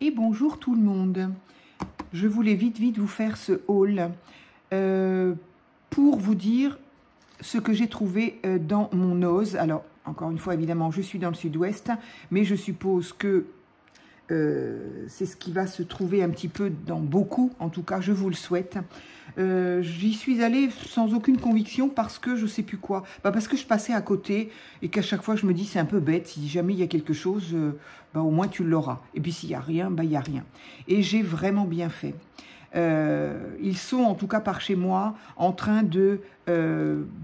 Et bonjour tout le monde. Je voulais vite vous faire ce haul pour vous dire ce que j'ai trouvé dans mon Oz. Alors, encore une fois, évidemment, je suis dans le sud-ouest, mais je suppose que c'est ce qui va se trouver un petit peu dans beaucoup, en tout cas, je vous le souhaite. J'y suis allée sans aucune conviction parce que je sais plus quoi. Parce que je passais à côté et qu'à chaque fois je me dis c'est un peu bête, si jamais il y a quelque chose, au moins tu l'auras. Et puis s'il n'y a rien, il n'y a rien. Et j'ai vraiment bien fait. Ils sont en tout cas par chez moi en train de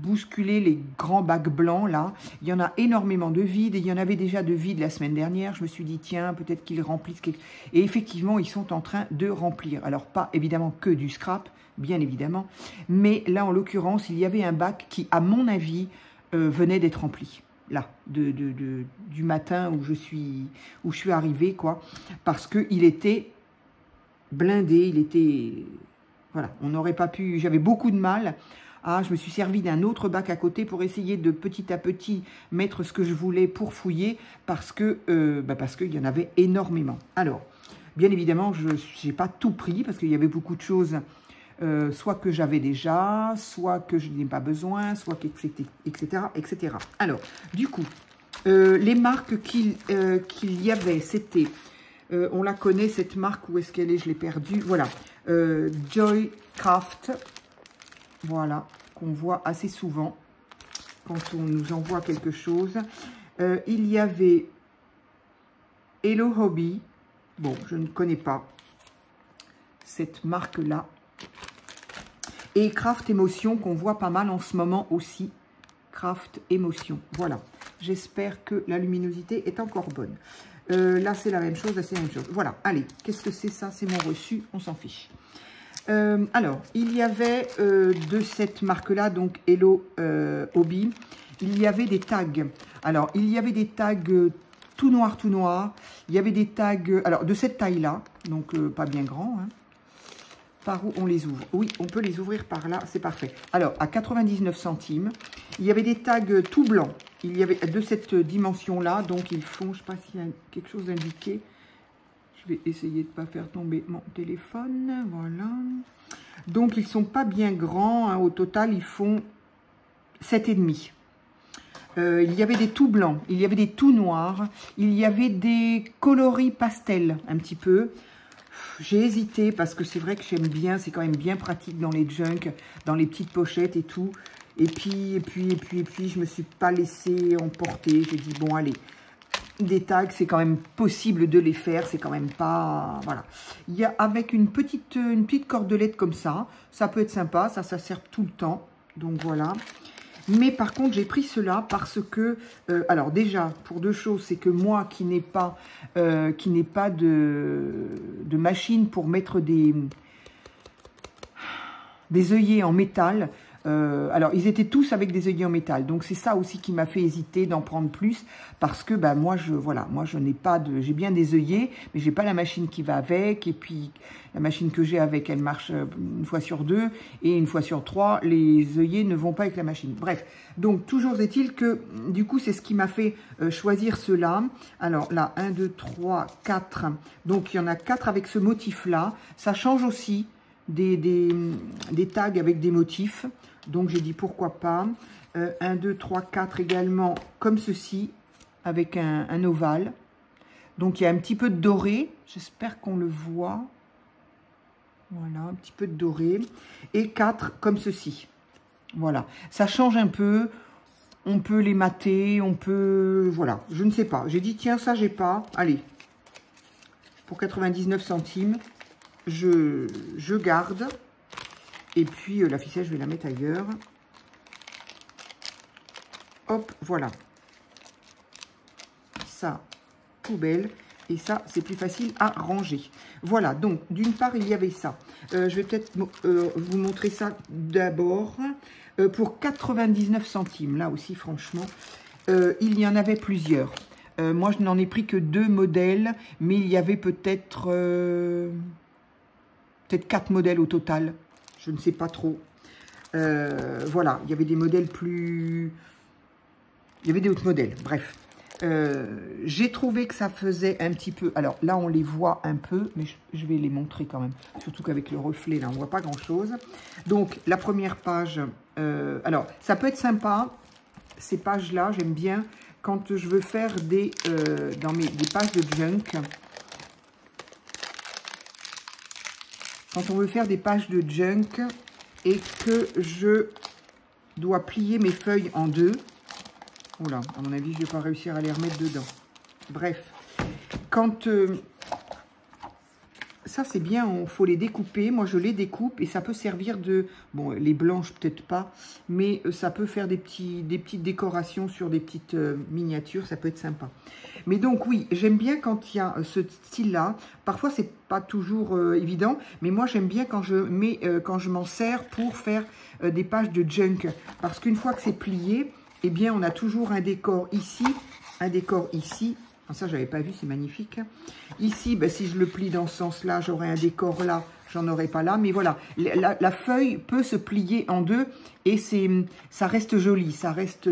bousculer les grands bacs blancs là. Il y en a énormément de vides et il y en avait déjà de vides la semaine dernière. Je me suis dit tiens, peut-être qu'ils remplissent quelque... Et effectivement ils sont en train de remplir. Alors pas évidemment que du scrap, bien évidemment, mais là en l'occurrence il y avait un bac qui à mon avis venait d'être rempli là du matin où je suis arrivée quoi, parce que il était blindé, il était... Voilà, on n'aurait pas pu... J'avais beaucoup de mal. Je me suis servi d'un autre bac à côté pour essayer de petit à petit mettre ce que je voulais pour fouiller, parce que qu'il y en avait énormément. Alors, bien évidemment, je n'ai pas tout pris, parce qu'il y avait beaucoup de choses, soit que j'avais déjà, soit que je n'ai pas besoin, soit que, etc., etc. Alors, du coup, les marques qu'il y avait, c'était... on la connaît, cette marque, où est-ce qu'elle est? Je l'ai perdue. Voilà, Joycraft, voilà, qu'on voit assez souvent quand on nous envoie quelque chose. Il y avait Hello Hobby, bon, je ne connais pas cette marque-là. Et Craft Emotion, qu'on voit pas mal en ce moment aussi. Craft Emotion, voilà. J'espère que la luminosité est encore bonne. Là, c'est la même chose, là, c'est la même chose. Voilà, allez, qu'est-ce que c'est ça? C'est mon reçu, on s'en fiche. Alors, il y avait de cette marque-là, donc Hello Hobby, il y avait des tags. Alors, il y avait des tags tout noirs. Il y avait des tags, alors, de cette taille-là, donc pas bien grand, hein. Par où on les ouvre? Oui, on peut les ouvrir par là, c'est parfait. Alors, à 99 centimes, il y avait des tags tout blancs. Il y avait de cette dimension-là, donc ils font, je ne sais pas s'il y a quelque chose indiqué. Je vais essayer de ne pas faire tomber mon téléphone, voilà. Donc, ils ne sont pas bien grands, hein. Au total, ils font 7,5. Il y avait des tout blancs, il y avait des tout noirs, il y avait des coloris pastels, un petit peu. J'ai hésité parce que c'est vrai que j'aime bien, c'est quand même bien pratique dans les junk, dans les petites pochettes et tout. Et puis, je me suis pas laissée emporter. J'ai dit, bon, allez, des tags, c'est quand même possible de les faire, c'est quand même pas... Voilà. Il y a avec une petite cordelette comme ça peut être sympa, ça sert tout le temps. Donc voilà. Mais par contre, j'ai pris cela parce que, alors déjà, pour deux choses, c'est que moi qui n'ai pas, de machine pour mettre des œillets en métal, alors ils étaient tous avec des œillets en métal, donc c'est ça aussi qui m'a fait hésiter d'en prendre plus, parce que moi je n'ai pas de, j'ai bien des œillets, mais j'ai pas la machine qui va avec, et puis la machine que j'ai avec, elle marche une fois sur 2, et une fois sur 3, les œillets ne vont pas avec la machine. Bref, donc toujours est-il que, du coup, c'est ce qui m'a fait choisir ceux-là. Alors là, 1, 2, 3, 4, donc il y en a 4 avec ce motif-là. Ça change aussi des tags avec des motifs, donc j'ai dit pourquoi pas. 1, 2, 3, 4 également, comme ceci, avec un ovale. Donc il y a un petit peu de doré, j'espère qu'on le voit. Voilà, un petit peu de doré. Et 4 comme ceci. Voilà, ça change un peu. On peut les mater, on peut... Voilà, je ne sais pas. J'ai dit, tiens, ça, j'ai pas. Allez, pour 99 centimes, je garde. Et puis, la ficelle, je vais la mettre ailleurs. Hop, voilà. Ça, poubelle. Et ça, c'est plus facile à ranger. Voilà, donc, d'une part, il y avait ça. Je vais peut-être vous montrer ça d'abord. Pour 99 centimes, là aussi, franchement, il y en avait plusieurs. Moi, je n'en ai pris que 2 modèles, mais il y avait peut-être 4 modèles au total. Je ne sais pas trop. Voilà, il y avait des modèles plus... Il y avait des autres modèles, bref. J'ai trouvé que ça faisait un petit peu... Alors là, on les voit un peu, mais je vais les montrer quand même. Surtout qu'avec le reflet, là, on ne voit pas grand-chose. Donc, la première page... alors, ça peut être sympa, ces pages-là, j'aime bien quand je veux faire des pages de junk. Quand on veut faire des pages de junk et que je dois plier mes feuilles en deux. Oula, à mon avis, je ne vais pas réussir à les remettre dedans. Bref, quand... ça, c'est bien, il faut les découper. Moi, je les découpe et ça peut servir de... Bon, les blanches, peut-être pas, mais ça peut faire des petites décorations sur des petites miniatures. Ça peut être sympa. Mais donc, oui, j'aime bien quand il y a ce style-là. Parfois, c'est pas toujours évident, mais moi, j'aime bien quand je m'en sers pour faire des pages de junk. Parce qu'une fois que c'est plié, eh bien, on a toujours un décor ici, un décor ici. Ah, ça, je n'avais pas vu, c'est magnifique. Ici, ben, si je le plie dans ce sens-là, j'aurai un décor là, j'en aurai pas là. Mais voilà, la feuille peut se plier en deux et ça reste joli, ça reste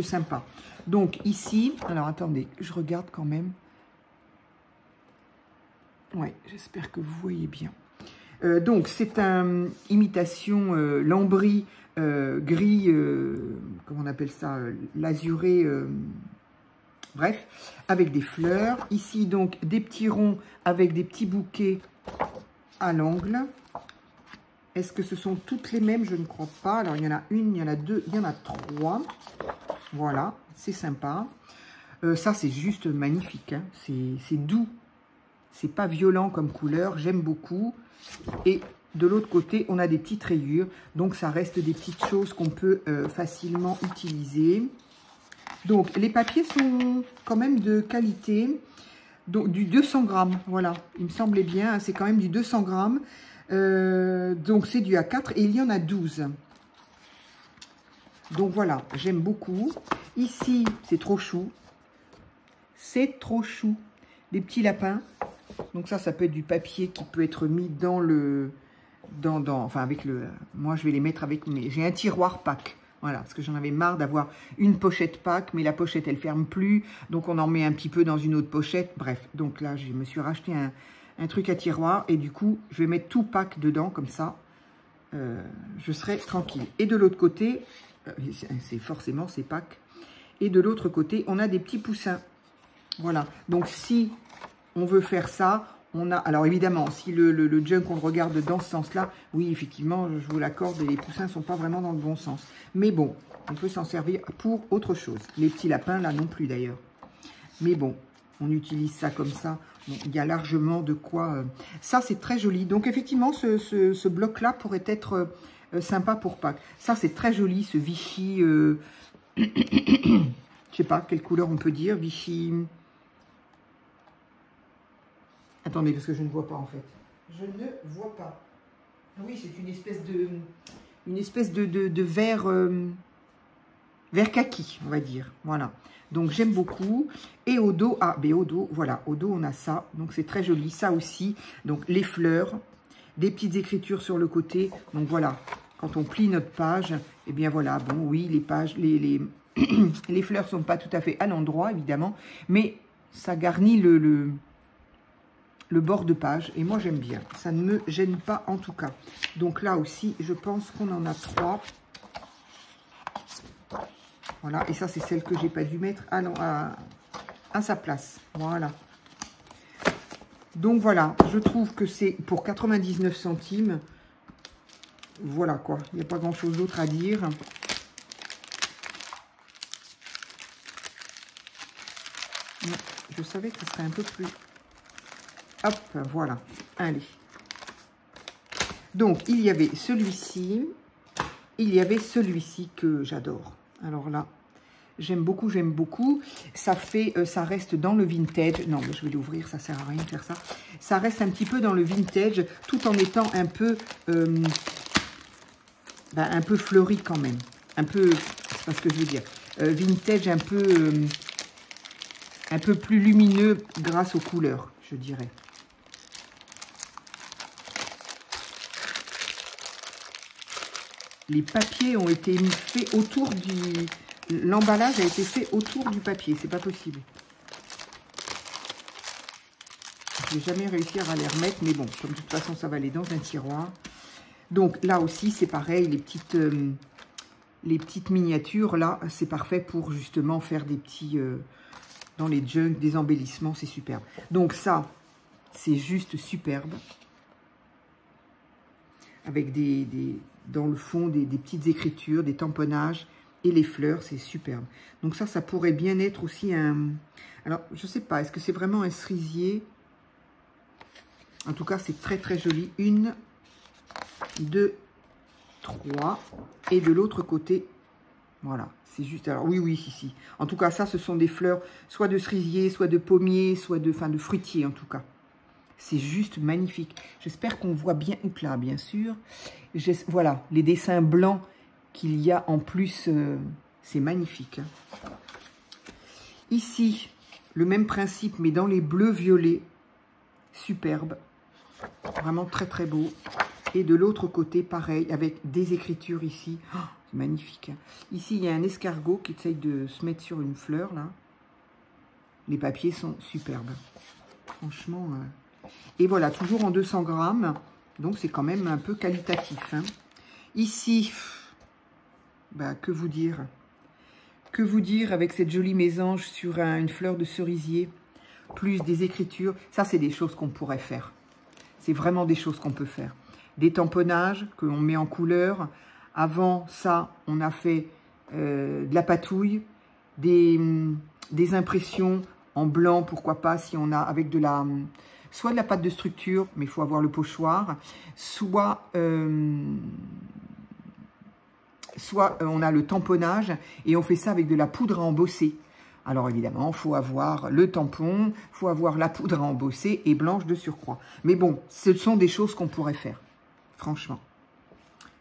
sympa. Donc ici, alors attendez, je regarde quand même. Ouais, j'espère que vous voyez bien. Donc c'est une imitation lambris gris, comment on appelle ça, l'azuré... bref, avec des fleurs. Ici, donc, des petits ronds avec des petits bouquets à l'angle. Est-ce que ce sont toutes les mêmes? Je ne crois pas. Alors, il y en a une, il y en a deux, il y en a trois. Voilà, c'est sympa. Ça, c'est juste magnifique. Hein. C'est doux. C'est pas violent comme couleur. J'aime beaucoup. Et de l'autre côté, on a des petites rayures. Donc, ça reste des petites choses qu'on peut facilement utiliser. Donc, les papiers sont quand même de qualité, donc du 200 grammes, voilà, il me semblait bien, hein, c'est quand même du 200 grammes, donc c'est du A4 et il y en a 12. Donc voilà, j'aime beaucoup. Ici, c'est trop chou, des petits lapins, donc ça peut être du papier qui peut être mis dans le, enfin avec le, moi je vais les mettre avec mes, j'ai un tiroir pack. Voilà, parce que j'en avais marre d'avoir une pochette pack, mais la pochette, elle ferme plus. Donc, on en met un petit peu dans une autre pochette. Bref, donc là, je me suis racheté un truc à tiroir. Et du coup, je vais mettre tout pack dedans, comme ça. Je serai tranquille. Et de l'autre côté, c'est forcément ces packs. Et de l'autre côté, on a des petits poussins. Voilà. Donc, si on veut faire ça... On a, alors évidemment, si le junk, on le regarde dans ce sens-là, oui, effectivement, je vous l'accorde, les poussins ne sont pas vraiment dans le bon sens. Mais bon, on peut s'en servir pour autre chose. Les petits lapins, là non plus d'ailleurs. Mais bon, on utilise ça comme ça. Bon, il y a largement de quoi... Ça, c'est très joli. Donc effectivement, ce bloc-là pourrait être sympa pour Pâques. Ça, c'est très joli, ce Vichy... je sais pas, quelle couleur on peut dire, Vichy... Attendez, parce que je ne vois pas en fait. Je ne vois pas. Oui, c'est une espèce de vert, vert kaki, on va dire. Voilà. Donc, j'aime beaucoup. Et au dos, au dos, voilà. Au dos, on a ça. Donc, c'est très joli. Ça aussi. Donc, les fleurs. Des petites écritures sur le côté. Donc, voilà. Quand on plie notre page, eh bien, voilà. Bon, oui, les pages, les fleurs ne sont pas tout à fait à l'endroit, évidemment. Mais ça garnit le bord de page, et moi j'aime bien, ça ne me gêne pas en tout cas. Donc là aussi, je pense qu'on en a 3. Voilà, et ça c'est celle que j'ai pas dû mettre à sa place. Voilà. Donc voilà, je trouve que c'est pour 99 centimes. Voilà quoi, il n'y a pas grand chose d'autre à dire. Je savais que ce serait un peu plus... Hop, voilà. Allez. Donc, il y avait celui-ci. Il y avait celui-ci que j'adore. Alors là, j'aime beaucoup, j'aime beaucoup. Ça fait, ça reste dans le vintage. Non, mais je vais l'ouvrir, ça sert à rien de faire ça. Ça reste un petit peu dans le vintage, tout en étant un peu fleuri quand même. Un peu, c'est pas ce que je veux dire. Vintage un peu plus lumineux grâce aux couleurs, je dirais. Les papiers ont été faits autour l'emballage a été fait autour du papier. C'est pas possible. Je n'ai jamais réussi à les remettre, mais bon, comme de toute façon, ça va aller dans un tiroir. Donc là aussi, c'est pareil, les petites miniatures, là, c'est parfait pour justement faire des petits, dans les junks, des embellissements, c'est superbe. Donc ça, c'est juste superbe. Avec dans le fond, des petites écritures, des tamponnages et les fleurs, c'est superbe. Donc ça pourrait bien être aussi un... Alors, je sais pas, est-ce que c'est vraiment un cerisier? En tout cas, c'est très très joli. 1, 2, 3. Et de l'autre côté, voilà, c'est juste... Alors oui, si. En tout cas, ça, ce sont des fleurs, soit de cerisier, soit de pommier, soit de fruitier, en tout cas. C'est juste magnifique. J'espère qu'on voit bien, ou là, bien sûr. Voilà, les dessins blancs qu'il y a en plus, c'est magnifique. Ici, le même principe, mais dans les bleus violets. Superbe. Vraiment très, très beau. Et de l'autre côté, pareil, avec des écritures ici. Oh, c'est magnifique. Ici, il y a un escargot qui essaye de se mettre sur une fleur, là. Les papiers sont superbes. Franchement... Et voilà, toujours en 200 grammes. Donc, c'est quand même un peu qualitatif. Hein. Ici, bah, que vous dire? Que vous dire avec cette jolie mésange sur une fleur de cerisier, plus des écritures. Ça, c'est des choses qu'on pourrait faire. C'est vraiment des choses qu'on peut faire. Des tamponnages qu'on met en couleur. Avant ça, on a fait de la patouille, des impressions en blanc, pourquoi pas, si on a avec de la... soit de la pâte de structure, mais il faut avoir le pochoir, soit on a le tamponnage et on fait ça avec de la poudre à embosser. Alors évidemment, il faut avoir le tampon, il faut avoir la poudre à embosser et blanche de surcroît. Mais bon, ce sont des choses qu'on pourrait faire, franchement.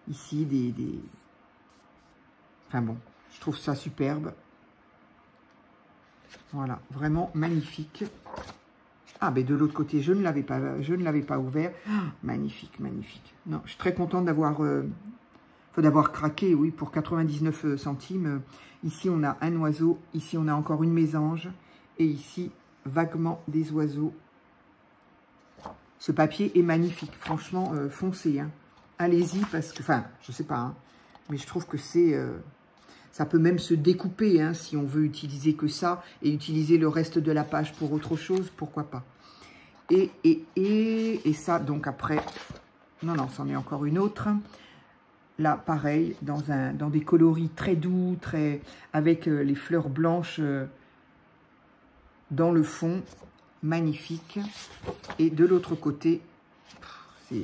Ici, Enfin bon, je trouve ça superbe. Voilà, vraiment magnifique. Ah, ben de l'autre côté, je ne l'avais pas ouvert. Ah, magnifique, magnifique. Non, je suis très contente d'avoir craqué, oui, pour 99 centimes. Ici, on a un oiseau. Ici, on a encore une mésange. Et ici, vaguement des oiseaux. Ce papier est magnifique. Franchement, foncez. Hein. Allez-y, parce que... Enfin, je sais pas, hein, mais je trouve que c'est... ça peut même se découper, hein, si on veut utiliser que ça, et utiliser le reste de la page pour autre chose, pourquoi pas. Et ça, donc après... Non, c'en est encore une autre. Là, pareil, dans des coloris très doux, avec les fleurs blanches dans le fond. Magnifique. Et de l'autre côté, c'est...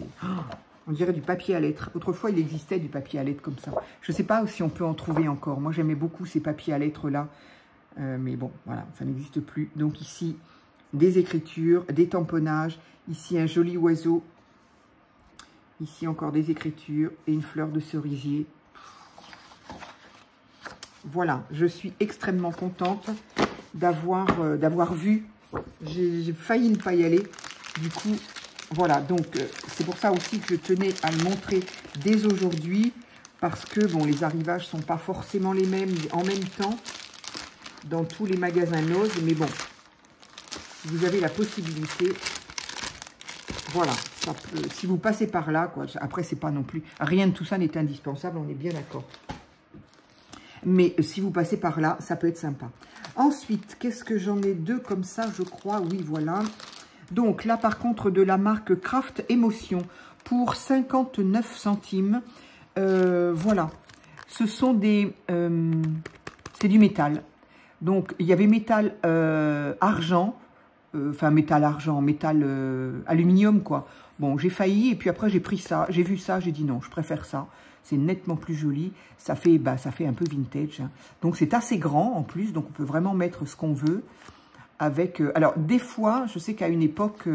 On dirait du papier à lettres. Autrefois, il existait du papier à lettres comme ça. Je ne sais pas si on peut en trouver encore. Moi, j'aimais beaucoup ces papiers à lettres-là. Mais bon, voilà, ça n'existe plus. Donc ici, des écritures, des tamponnages. Ici, un joli oiseau. Ici, encore des écritures et une fleur de cerisier. Voilà, je suis extrêmement contente d'avoir vu. J'ai failli ne pas y aller. Du coup... Voilà, donc c'est pour ça aussi que je tenais à le montrer dès aujourd'hui, parce que bon, les arrivages ne sont pas forcément les mêmes en même temps dans tous les magasins Nose, mais bon, vous avez la possibilité, voilà, ça peut, si vous passez par là, quoi, après c'est pas non plus, rien de tout ça n'est indispensable, on est bien d'accord. Mais si vous passez par là, ça peut être sympa. Ensuite, qu'est-ce que j'en ai deux comme ça, je crois, oui, voilà. Donc là, par contre, de la marque Craft Emotion pour 59 centimes. Voilà. Ce sont des... c'est du métal. Donc, il y avait métal argent. Enfin, métal argent, métal aluminium, quoi. Bon, j'ai failli et puis après, j'ai pris ça. J'ai vu ça, j'ai dit non, je préfère ça. C'est nettement plus joli. Ça fait un peu vintage. Hein. Donc, c'est assez grand en plus. Donc, on peut vraiment mettre ce qu'on veut. Avec, alors, des fois, je sais qu'à une époque,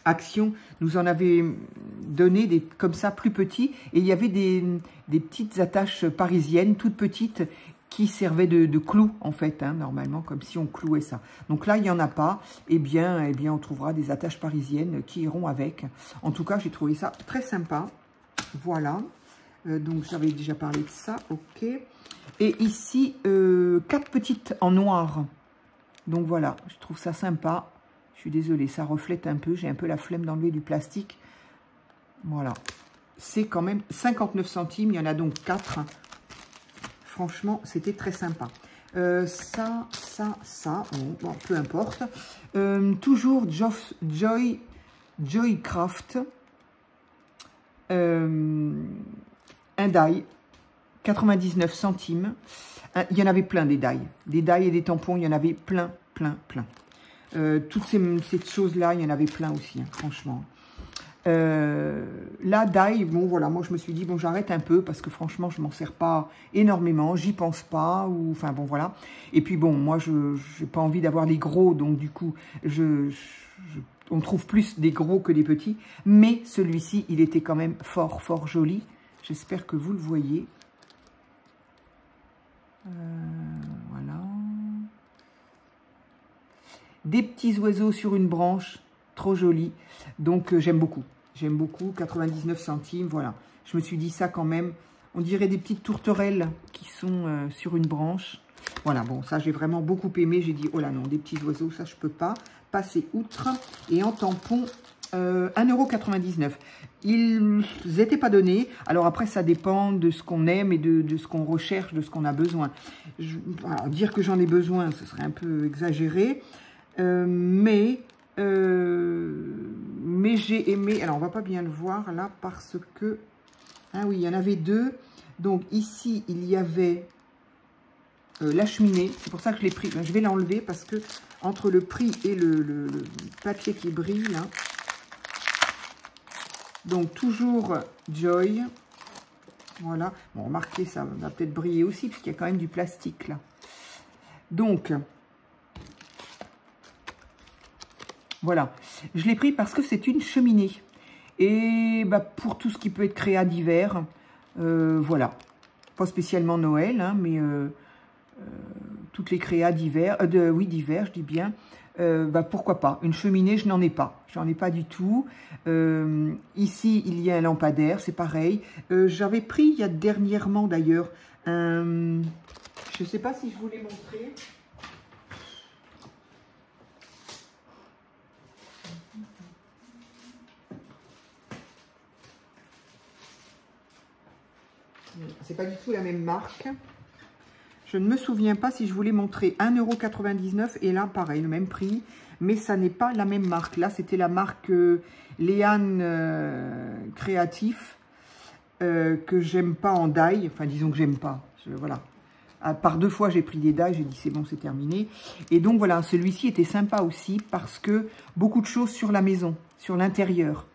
Action nous en avait donné des comme ça, plus petits. Et il y avait des petites attaches parisiennes, toutes petites, qui servaient de clous, en fait, hein, normalement, comme si on clouait ça. Donc là, il n'y en a pas. Eh bien, on trouvera des attaches parisiennes qui iront avec. En tout cas, j'ai trouvé ça très sympa. Voilà. Donc, j'avais déjà parlé de ça, ok. Et ici, 4 petites en noir. Donc, voilà, je trouve ça sympa. Je suis désolée, ça reflète un peu. J'ai un peu la flemme d'enlever du plastique. Voilà. C'est quand même 59 centimes. Il y en a donc 4. Franchement, c'était très sympa. Ça. Bon, peu importe. Toujours Joycraft. Un die. 99 centimes. Il y en avait plein des die. Des die et des tampons, il y en avait plein. Toutes ces choses-là, il y en avait plein aussi, hein, franchement. La die, bon voilà, moi je me suis dit, bon j'arrête un peu parce que franchement je m'en sers pas énormément, j'y pense pas, ou enfin bon voilà. Et puis bon, moi je n'ai pas envie d'avoir les gros, donc du coup on trouve plus des gros que des petits. Mais celui-ci, il était quand même fort joli. J'espère que vous le voyez. Voilà. Des petits oiseaux sur une branche, trop joli. Donc j'aime beaucoup. J'aime beaucoup, 99 centimes, voilà. Je me suis dit ça quand même. On dirait des petites tourterelles qui sont sur une branche. Voilà, bon, ça j'ai vraiment beaucoup aimé. J'ai dit, oh là non, des petits oiseaux, ça je peux pas passer outre. Et en tampon, 1,99 €. Ils n'étaient pas donnés. Alors après, ça dépend de ce qu'on aime et de ce qu'on recherche, de ce qu'on a besoin. Alors, dire que j'en ai besoin, ce serait un peu exagéré. Mais j'ai aimé. Alors, on va pas bien le voir là parce que... Ah oui, il y en avait 2. Donc ici, il y avait la cheminée. C'est pour ça que je l'ai pris. Je vais l'enlever parce que entre le prix et le papier qui brille, là. Donc, toujours Joy. Voilà. Bon, remarquez, ça va peut-être briller aussi, puisqu'il y a quand même du plastique, là. Donc, voilà. Je l'ai pris parce que c'est une cheminée. Et bah, pour tout ce qui peut être créa d'hiver, voilà. Pas spécialement Noël, hein, mais toutes les créas d'hiver, oui, d'hiver, je dis bien. Bah, pourquoi pas. Une cheminée, je n'en ai pas. J'en ai pas du tout. Ici, il y a un lampadaire, c'est pareil. J'avais pris, il y a dernièrement d'ailleurs, je ne sais pas si je vous l'ai montré. C'est pas du tout la même marque. Je ne me souviens pas si je vous l'ai montré. 1,99 € et là, pareil, le même prix. Mais ça n'est pas la même marque. Là, c'était la marque Léane Créatif que j'aime pas en die. Enfin, disons que j'aime pas. Voilà. Par 2 fois, j'ai pris des die. J'ai dit, c'est bon, c'est terminé. Et donc, voilà, celui-ci était sympa aussi parce que beaucoup de choses sur la maison, sur l'intérieur.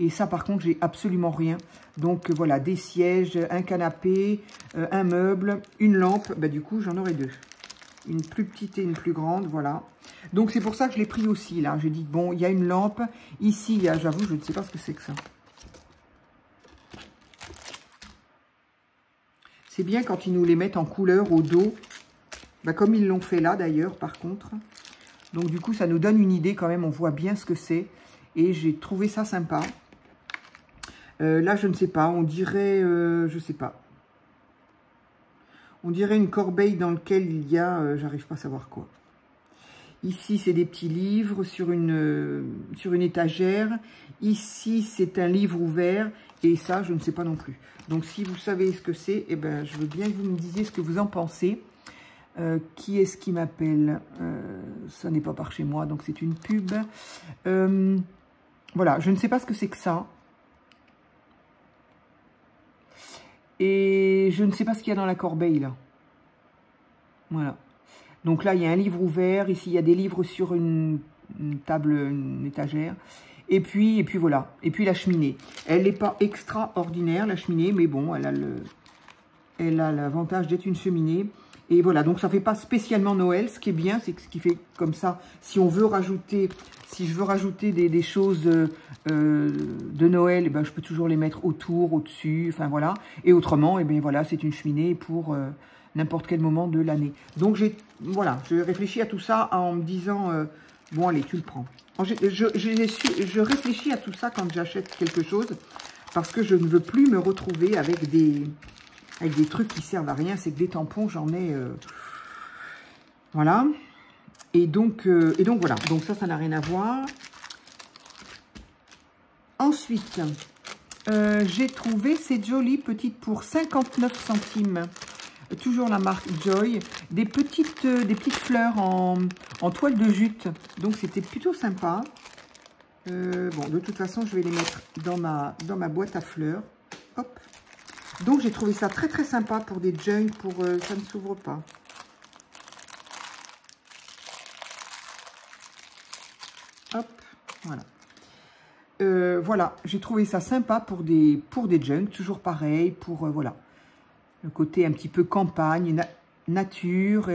Et ça, par contre, j'ai absolument rien. Donc, voilà, des sièges, un canapé, un meuble, une lampe. Bah, du coup, j'en aurai 2. Une plus petite et une plus grande, voilà. Donc, c'est pour ça que je l'ai pris aussi, là. J'ai dit, bon, il y a une lampe. Ici, il y a, j'avoue, je ne sais pas ce que c'est que ça. C'est bien quand ils nous les mettent en couleur au dos. Bah, comme ils l'ont fait là, d'ailleurs, par contre. Donc, du coup, ça nous donne une idée quand même. On voit bien ce que c'est. Et j'ai trouvé ça sympa. Là, je ne sais pas, on dirait, je sais pas. On dirait une corbeille dans laquelle il y a, j'arrive pas à savoir quoi. Ici, c'est des petits livres sur une étagère. Ici, c'est un livre ouvert. Et ça, je ne sais pas non plus. Donc, si vous savez ce que c'est, eh ben, je veux bien que vous me disiez ce que vous en pensez. Qui est-ce qui m'appelle? Ça n'est pas par chez moi, donc c'est une pub. Voilà, je ne sais pas ce que c'est que ça. Et je ne sais pas ce qu'il y a dans la corbeille, là. Voilà. Donc là, il y a un livre ouvert. Ici, il y a des livres sur une table, une étagère. Et puis voilà. Et puis la cheminée. Elle n'est pas extraordinaire, la cheminée, mais bon, elle a l'avantage d'être une cheminée. Et voilà, donc ça ne fait pas spécialement Noël. Ce qui est bien, c'est que ce qui fait comme ça, si on veut rajouter, si je veux rajouter des choses de Noël, eh ben, je peux toujours les mettre autour, au-dessus, enfin voilà. Et autrement, eh bien, voilà, c'est une cheminée pour n'importe quel moment de l'année. Donc voilà, je réfléchis à tout ça en me disant, bon allez, tu le prends. Je réfléchis à tout ça quand j'achète quelque chose. parce que je ne veux plus me retrouver avec des trucs qui servent à rien. C'est que des tampons, j'en ai... voilà. Et donc voilà. Donc ça n'a rien à voir. Ensuite, j'ai trouvé ces jolies petites pour 59 centimes. Toujours la marque Joy. Des petites fleurs en toile de jute. Donc c'était plutôt sympa. Bon, de toute façon, je vais les mettre dans ma boîte à fleurs. Hop. Donc, j'ai trouvé ça très, très sympa pour des junks, pour... ça ne s'ouvre pas. Hop, voilà. Voilà, j'ai trouvé ça sympa pour des junks, toujours pareil, pour, voilà. Le côté un petit peu campagne, nature,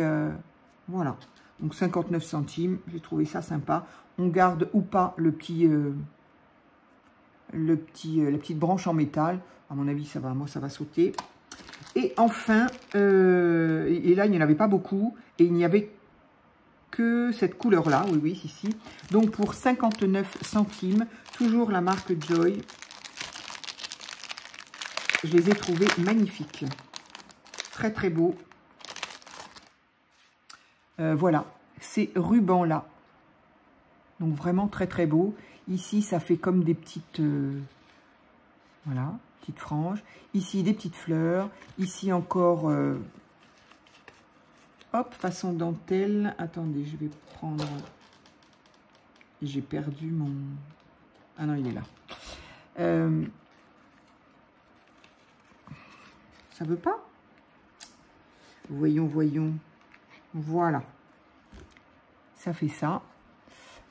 voilà. Donc, 59 centimes, j'ai trouvé ça sympa. On garde ou pas la petite branche en métal. À mon avis, ça va, moi, ça va sauter. Et enfin, et là, il n'y en avait pas beaucoup. Et il n'y avait que cette couleur-là. Oui, oui, ici. Donc, pour 59 centimes, toujours la marque Joy. Je les ai trouvés magnifiques. Très, très beaux. Voilà, ces rubans-là. Donc, vraiment très, très beau. Ici, ça fait comme des petites... voilà, petites franges. Ici, des petites fleurs. Ici, encore... hop, façon dentelle. Attendez, je vais prendre... J'ai perdu mon... Ah non, il est là. Ça veut pas? Voyons, voyons. Voilà. Ça fait ça.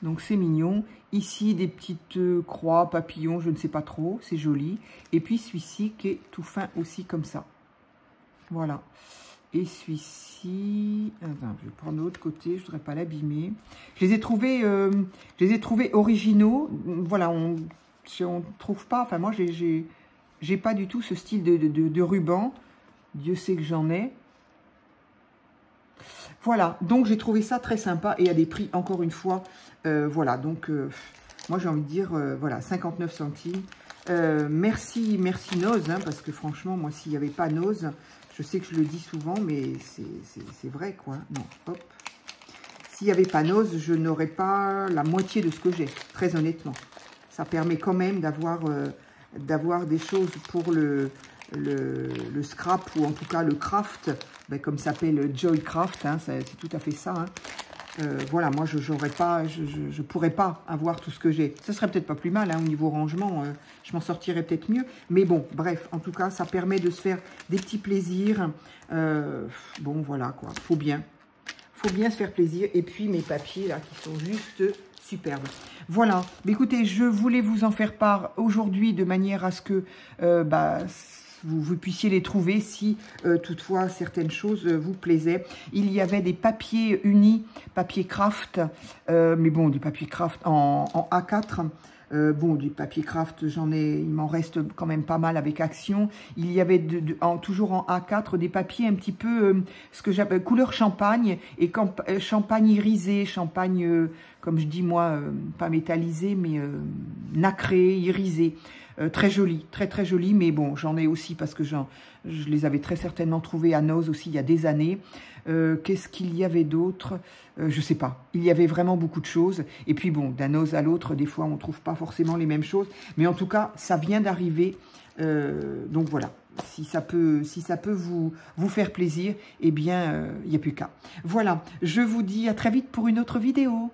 Donc, c'est mignon. Ici, des petites croix, papillons, je ne sais pas trop. C'est joli. Et puis, celui-ci qui est tout fin aussi comme ça. Voilà. Et celui-ci... Attends, je vais prendre de l'autre côté. Je ne voudrais pas l'abîmer. Je les ai trouvés originaux. Voilà, on ne trouve pas... Enfin, moi, j'ai pas du tout ce style de ruban. Dieu sait que j'en ai. Voilà, donc j'ai trouvé ça très sympa et à des prix, encore une fois, voilà, donc moi j'ai envie de dire, voilà, 59 centimes. Merci Noz, hein, parce que franchement, moi s'il n'y avait pas Noz, je sais que je le dis souvent, mais c'est vrai quoi. Non, hop. S'il n'y avait pas Noz, je n'aurais pas la moitié de ce que j'ai, très honnêtement. Ça permet quand même d'avoir des choses pour le scrap ou en tout cas le craft, ben, comme s'appelle Joy Craft, hein, c'est tout à fait ça. Hein. Voilà, moi je pourrais pas avoir tout ce que j'ai. Ça serait peut-être pas plus mal hein, au niveau rangement, je m'en sortirais peut-être mieux. Mais bon, bref, en tout cas, ça permet de se faire des petits plaisirs. Bon, voilà quoi, faut bien se faire plaisir. Et puis mes papiers là qui sont juste superbes. Voilà, mais écoutez, je voulais vous en faire part aujourd'hui de manière à ce que vous puissiez les trouver si toutefois certaines choses vous plaisaient. Il y avait des papiers unis, papier craft, mais bon, du papier craft en A4. Bon, du papier craft, il m'en reste quand même pas mal avec Action. Il y avait toujours en A4 des papiers un petit peu, ce que j'appelle couleur champagne, et champagne irisé, champagne, comme je dis moi, pas métallisé, mais nacré, irisé. Très joli, très très joli, mais bon, j'en ai aussi parce que je les avais très certainement trouvés à Noz aussi il y a des années. Qu'est-ce qu'il y avait d'autre? Je sais pas. Il y avait vraiment beaucoup de choses. Et puis bon, d'un Noz à l'autre, des fois on ne trouve pas forcément les mêmes choses. Mais en tout cas, ça vient d'arriver. Donc voilà. Si ça peut vous faire plaisir, eh bien, il n'y a plus qu'à. Voilà. Je vous dis à très vite pour une autre vidéo.